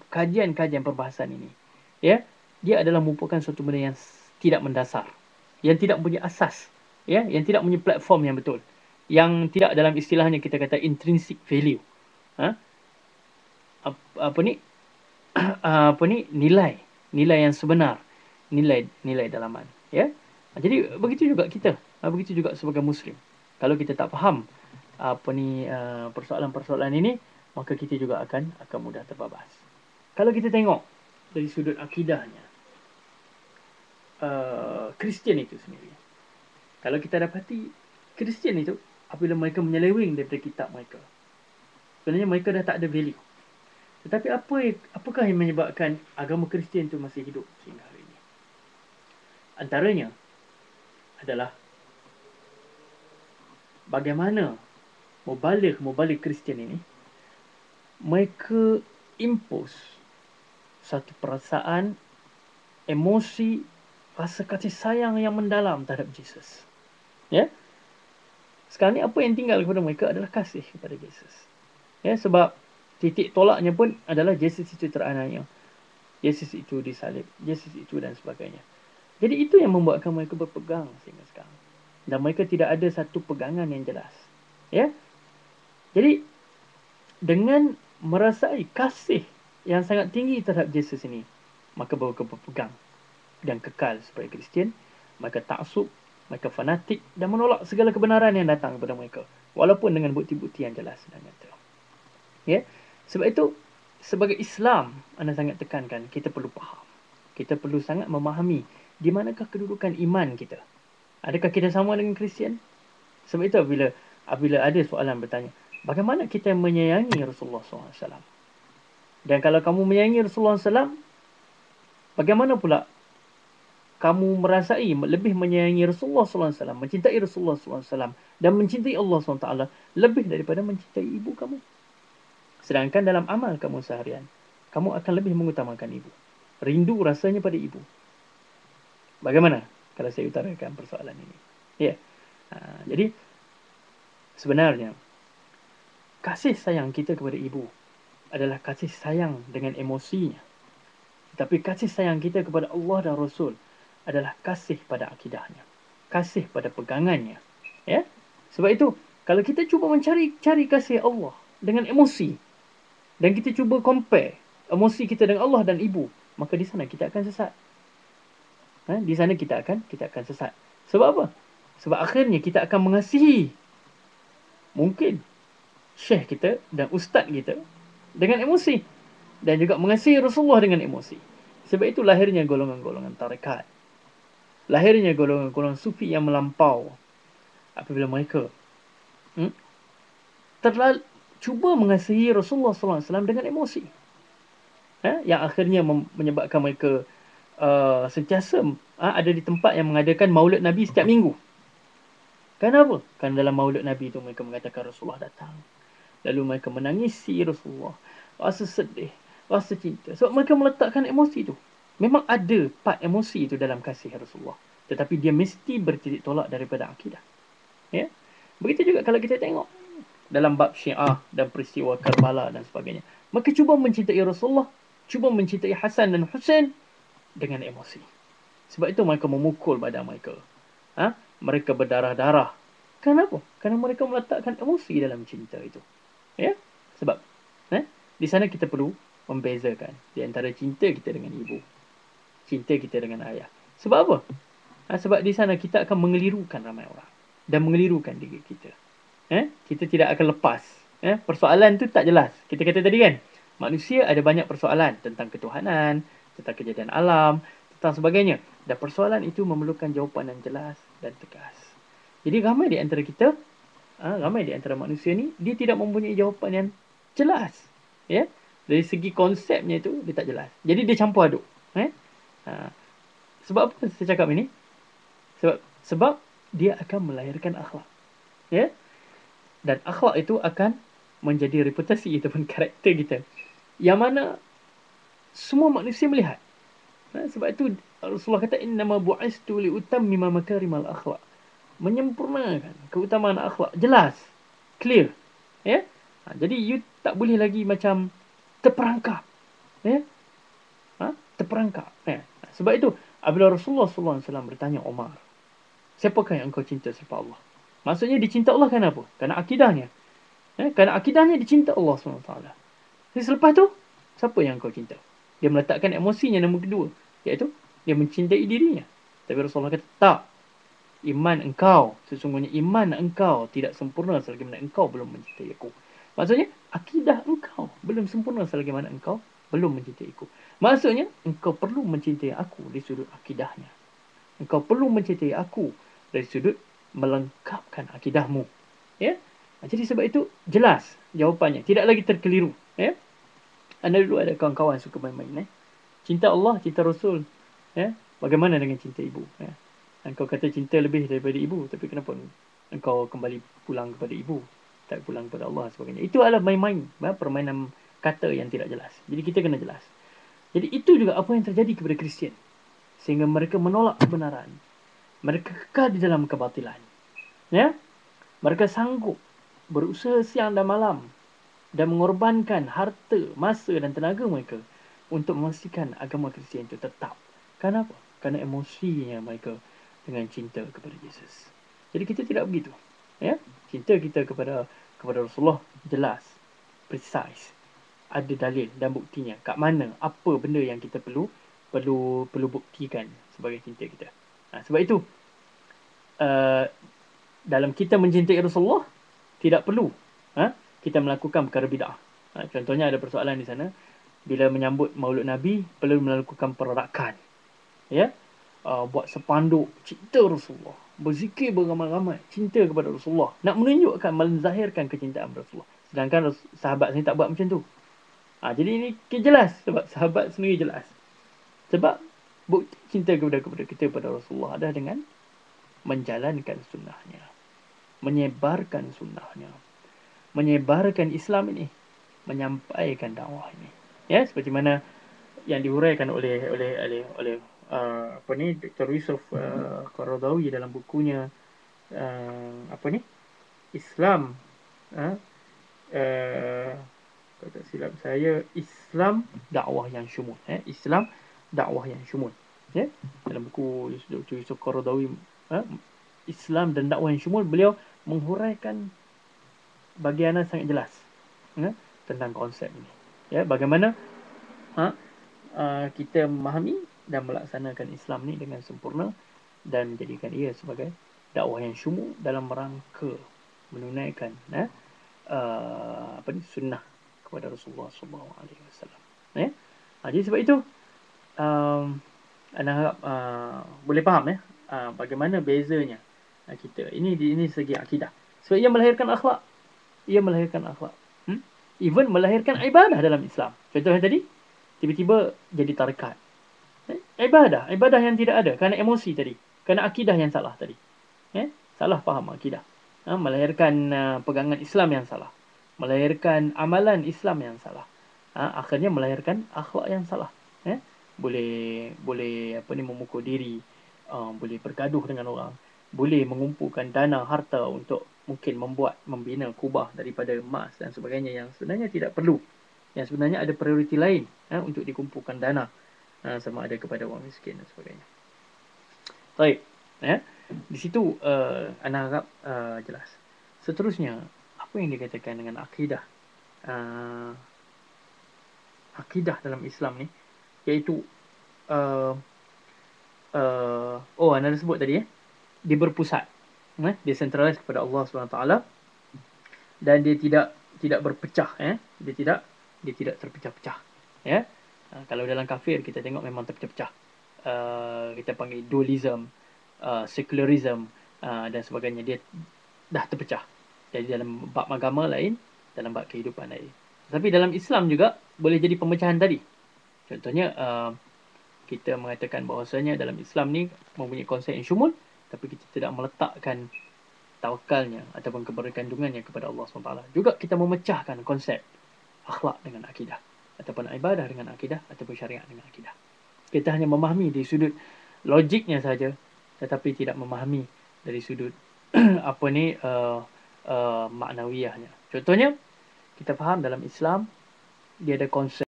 kajian-kajian perbahasan ini, ya, dia adalah merupakan suatu benda yang tidak mendasar, yang tidak punya asas, ya, yang tidak punya platform yang betul, yang tidak dalam istilahnya kita kata intrinsic value, ha? Apa ni, apa ni, nilai yang sebenar, nilai dalaman, ya. Jadi begitu juga kita, begitu juga sebagai Muslim. Kalau kita tak faham apa ni persoalan-persoalan ini, maka kita juga akan mudah terbabas. Kalau kita tengok dari sudut akidahnya, Kristian itu sendiri. Kalau kita dapati Kristian itu, apabila mereka menyeleweng daripada kitab mereka, sebenarnya mereka dah tak ada value. Tetapi apakah yang menyebabkan agama Kristian itu masih hidup sehingga hari ini? Antaranya adalah bagaimana mubalik Kristian ini, mereka impose satu perasaan, emosi, rasa kasih sayang yang mendalam terhadap Jesus. Ya. Sekarang ni apa yang tinggal kepada mereka adalah kasih kepada Jesus. Ya, sebab titik tolaknya pun adalah Jesus itu teraniaya. Yesus itu disalib, Yesus itu dan sebagainya. Jadi itu yang membuatkan mereka berpegang sehingga sekarang. Dan mereka tidak ada satu pegangan yang jelas. Ya. Jadi dengan merasai kasih yang sangat tinggi terhadap Yesus ini, maka mereka berpegang dan kekal sebagai Kristian. Mereka taksub, mereka fanatik dan menolak segala kebenaran yang datang kepada mereka, walaupun dengan bukti-bukti yang jelas dan nyata. Ya. Sebab itu sebagai Islam, anda sangat tekankan kita perlu faham. Kita perlu sangat memahami di manakah kedudukan iman kita. Adakah kita sama dengan Kristian? Sebab itu apabila ada soalan bertanya, bagaimana kita menyayangi Rasulullah SAW? Dan kalau kamu menyayangi Rasulullah SAW, bagaimana pula kamu merasai lebih menyayangi Rasulullah SAW, mencintai Rasulullah SAW dan mencintai Allah SWT lebih daripada mencintai ibu kamu? Sedangkan dalam amal kamu seharian, kamu akan lebih mengutamakan ibu. Rindu rasanya pada ibu. Bagaimana kalau saya utarakan persoalan ini? Ya. Jadi sebenarnya kasih sayang kita kepada ibu adalah kasih sayang dengan emosinya. Tetapi kasih sayang kita kepada Allah dan Rasul adalah kasih pada akidahnya, kasih pada pegangannya. Ya. Sebab itu kalau kita cuba mencari kasih Allah dengan emosi, dan kita cuba compare emosi kita dengan Allah dan ibu, maka di sana kita akan sesat. Di sana kita akan sesat. Sebab apa? Sebab akhirnya kita akan mengasihi mungkin syekh kita dan ustaz kita dengan emosi, dan juga mengasihi Rasulullah dengan emosi. Sebab itu lahirnya golongan-golongan tarekat, lahirnya golongan-golongan sufi yang melampau apabila mereka terlalu cuba mengasihi Rasulullah SAW dengan emosi, yang akhirnya menyebabkan mereka sentiasa ada di tempat yang mengadakan maulid Nabi setiap minggu. Kenapa? Kerana dalam maulid Nabi itu mereka mengatakan Rasulullah datang, lalu mereka menangisi Rasulullah, rasa sedih, rasa cinta. Sebab mereka meletakkan emosi itu. Memang ada part emosi itu dalam kasih Rasulullah, tetapi dia mesti bertitik tolak daripada akidah. Ya. Begitu juga kalau kita tengok dalam bab Syiah dan peristiwa Karbala dan sebagainya. Mereka cuba mencintai Rasulullah, cuba mencintai Hasan dan Husain dengan emosi. Sebab itu mereka memukul badan mereka. Mereka berdarah-darah. Kenapa? Kerana mereka meletakkan emosi dalam cinta itu. Ya? Sebab di sana kita perlu membezakan di antara cinta kita dengan ibu, cinta kita dengan ayah. Sebab apa? Sebab di sana kita akan mengelirukan ramai orang dan mengelirukan diri kita. Kita tidak akan lepas. Persoalan tu tak jelas. Kita kata tadi kan, manusia ada banyak persoalan tentang ketuhanan, tentang kejadian alam, tentang sebagainya. Dan persoalan itu memerlukan jawapan yang jelas dan tegas. Jadi ramai di antara kita, ramai di antara manusia ni, dia tidak mempunyai jawapan yang jelas. Ya? Dari segi konsepnya itu, dia tak jelas. Jadi dia campur aduk. Sebab apa saya cakap ini? Sebab dia akan melahirkan akhlak. Ya? Dan akhlak itu akan menjadi reputasi ataupun karakter kita, yang mana semua manusia melihat. Sebab itu Rasulullah kata innama bu'istu liutammima makarimal akhlak, menyempurnakan keutamaan akhlak. Jelas, clear. Ya. Jadi you tak boleh lagi macam terperangkap Ya, terperangkap. Ya. Sebab itu, apabila Rasulullah SAW bertanya Umar, siapakah yang engkau cinta selepas Allah? Maksudnya dicinta Allah kenapa? Kerana akidahnya. Kerana akidahnya dicinta Allah SWT. Jadi selepas tu, siapa yang engkau cinta? Dia meletakkan emosinya nombor kedua, iaitu dia mencintai dirinya. Tapi Rasulullah kata, tak. Iman engkau, sesungguhnya iman engkau tidak sempurna selagi mana engkau belum mencintai aku. Maksudnya, akidah engkau belum sempurna selagi mana engkau belum mencintai aku. Maksudnya, engkau perlu mencintai aku dari sudut akidahnya. Engkau perlu mencintai aku dari sudut melengkapkan akidahmu. Ya? Jadi sebab itu, jelas jawapannya. Tidak lagi terkeliru. Ya? Anda dulu ada kawan-kawan suka main-main. Cinta Allah, cinta Rasul. Ya? Bagaimana dengan cinta ibu? Ya? Engkau kata cinta lebih daripada ibu, tapi kenapa engkau kembali pulang kepada ibu, tak pulang kepada Allah sebagainya? Itu adalah main-main, permainan kata yang tidak jelas. Jadi kita kena jelas. Jadi itu juga apa yang terjadi kepada Kristian. Sehingga mereka menolak kebenaran. Mereka kekal di dalam kebatilan. Ya? Mereka sanggup berusaha siang dan malam dan mengorbankan harta, masa dan tenaga mereka untuk memastikan agama Kristian itu tetap. Kenapa? Kerana emosinya mereka dengan cinta kepada Yesus. Jadi kita tidak begitu. Ya? Cinta kita kepada Rasulullah jelas, precise. Ada dalil dan buktinya. Kat mana, apa benda yang kita perlu buktikan sebagai cinta kita. Sebab itu, dalam kita mencintai Rasulullah, tidak perlu kita melakukan perkara bid'ah. Contohnya ada persoalan di sana. Bila menyambut Maulud Nabi, perlu melakukan perarakan. Ya? Buat sepanduk cinta Rasulullah. Berzikir beramai-ramai. Cinta kepada Rasulullah. Nak menunjukkan, menzahirkan kecintaan Rasulullah. Sedangkan sahabat sendiri tak buat macam tu. Jadi ini jelas. Sebab sahabat sendiri jelas. Sebab bukti cinta kepada kita kepada Rasulullah adalah dengan menjalankan sunnahnya. Menyebarkan sunnahnya. Menyebarkan Islam ini. Menyampaikan dakwah ini. Ya, seperti mana yang dihuraikan oleh Dr. Yusuf Qaradawi dalam bukunya Islam kalau tak silap saya, Islam dakwah yang syumul. Islam dakwah yang syumul. Dalam buku Dr. Yusuf Qaradawi Islam dan dakwah yang syumul, beliau menghuraikan bahagian yang sangat jelas tentang konsep ini. Bagaimana kita memahami dan melaksanakan Islam ni dengan sempurna dan menjadikan ia sebagai dakwah yang syumul dalam rangka menunaikan sunnah kepada Rasulullah SAW. Jadi sebab itu anda harap boleh faham bagaimana bezanya kita. Ini segi akidah. Sebab ia melahirkan akhlak. Even melahirkan ibadah dalam Islam. Contohnya tadi, tiba-tiba jadi tarekat. Ibadah yang tidak ada kerana emosi tadi, kerana akidah yang salah tadi. Salah faham akidah. Melahirkan pegangan Islam yang salah. Melahirkan amalan Islam yang salah. Akhirnya melahirkan akhlak yang salah. Boleh memukul diri, boleh bergaduh dengan orang, boleh mengumpulkan dana harta untuk mungkin membina kubah daripada emas dan sebagainya yang sebenarnya tidak perlu. Yang sebenarnya ada prioriti lain untuk dikumpulkan dana, sama ada kepada orang miskin dan sebagainya. Baik. Di situ anda harap jelas. Seterusnya, apa yang dikatakan dengan akidah? Akidah dalam Islam ni, iaitu anda dah sebut tadi dia berpusat, dia centralized kepada Allah SWT, dan dia tidak berpecah, dia tidak terpecah-pecah. Kalau dalam kafir kita tengok memang terpecah-pecah. Kita panggil dualism, secularism dan sebagainya. Dia dah terpecah. Jadi dalam bab agama lain, dalam bab kehidupan lain. Tapi dalam Islam juga boleh jadi pemecahan tadi. Contohnya kita mengatakan bahawasanya dalam Islam ni mempunyai konsep yang syumul, tapi kita tidak meletakkan tawakalnya ataupun keberkandungannya kepada Allah SWT. Juga kita memecahkan konsep akhlak dengan akidah, ataupun ibadah dengan akidah, ataupun syariat dengan akidah. Kita hanya memahami dari sudut logiknya saja, tetapi tidak memahami dari sudut maknawiyahnya. Contohnya, kita faham dalam Islam dia ada konsep